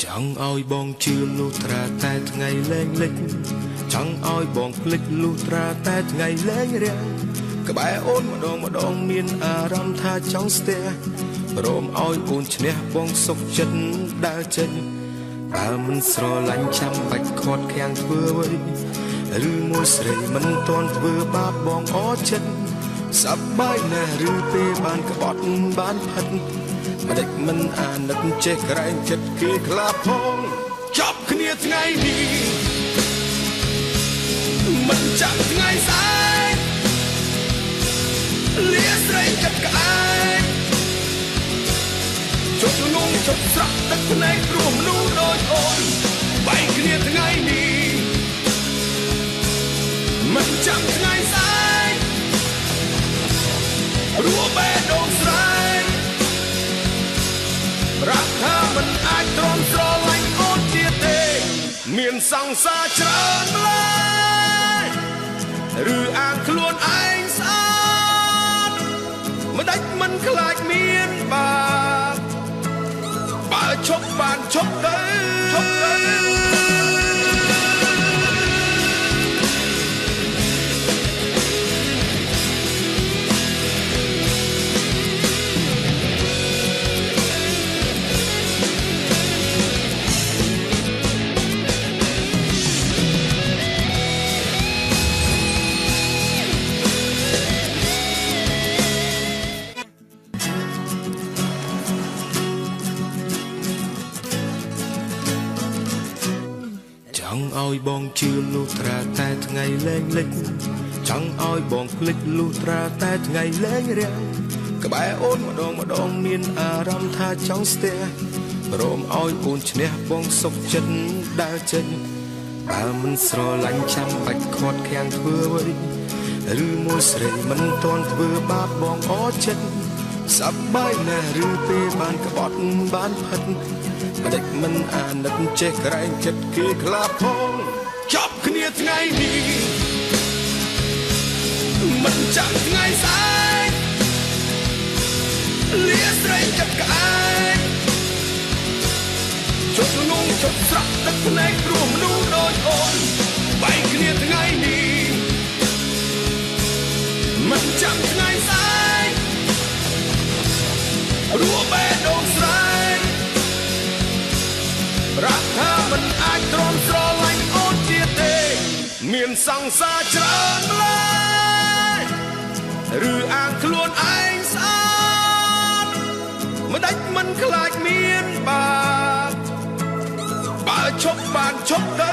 ចង់ឲ្យបងជឿលុះត្រាតែថ្ងៃលែងលិចចង់ឲ្យបងភ្លេចលុះត្រាតែថ្ងៃលែងរាំងក្បែរអូនម្ដងមានអារម្មណ៍ថាចង់ស្ទះព្រមឲ្យអូនឈ្នះបងសុខចិត្តដើរចេញបើមិនស្រឡាញ់ចាំបាច់ខាត់ខាំងធ្វើអ្វីឬមួយស្រីមិនតន់ធ្វើបាបបងអត់ចិត្តសប្បាយណាស់ឬពេលបានក្បត់បានផិតមិនដេចមិនអាណិតចេះក្រែងចិត្តគេខ្លាផងចប់គ្នាថ្ងៃនេះមិនចាំថ្ងៃស្អែកលាស្រីចិត្តក្អែកជប់ងងជប់ស្រក់ទឹកភ្នែកព្រោះមនុស្សដូចអូនបែកគ្នាថ្ងៃនេះមិនចាំថ្ងៃស្អែករੂបេះដូងស្រែកรักថាមិនអាចទ្រាំស្រឡាញ់អូនទៀតទេមានសង្សារច្រើនម្ល៉េះឬអាងខ្លួនឯងស្អាតមិនដេចមិនខ្លាចមានបាបបើឈប់បានឈប់ទៅចង់ឲ្យបងជឿលុះត្រាតែថ្ងៃលែងលិចចង់ឲ្យបងភ្លេចលុះត្រាតែថ្ងៃលែងរាំងក្បែរអូនម្ដងមានអារម្មណ៍ថាចង់ស្ទះព្រមឲ្យអូនឈ្នះបងសុខចិត្តដើរចេញបើមិនស្រឡាញ់ចាំបាច់ខាត់ខាំងធ្វើអ្វីឬមួយស្រីមិនតន់ធ្វើបាបបងអត់ចិត្តសប្បាយណាស់ឬពេលបានក្បត់បានផិតមិនដេចមិនអាណិតចេះក្រែងចិត្តគេខ្លាផងចប់គ្នាថ្ងៃនេះមិនចាំថ្ងៃស្អែកលាស្រីចិត្តក្អែកជប់ងងជប់ស្រក់ទឹកភ្នែកព្រោះមនុស្សដូចអូនបែកគ្នាថ្ងៃនេះមិនចាំថ្ងៃស្អែករੂបេះដូងស្រែកรักថាមិនអាចទ្រាំស្រឡាញ់អូនទៀតទេមានសង្សារច្រើនម្ល៉េះឬអាងខ្លួនឯងស្អាតមិនដេចមិនខ្លាចមានបាបបើឈប់បានឈប់ទៅ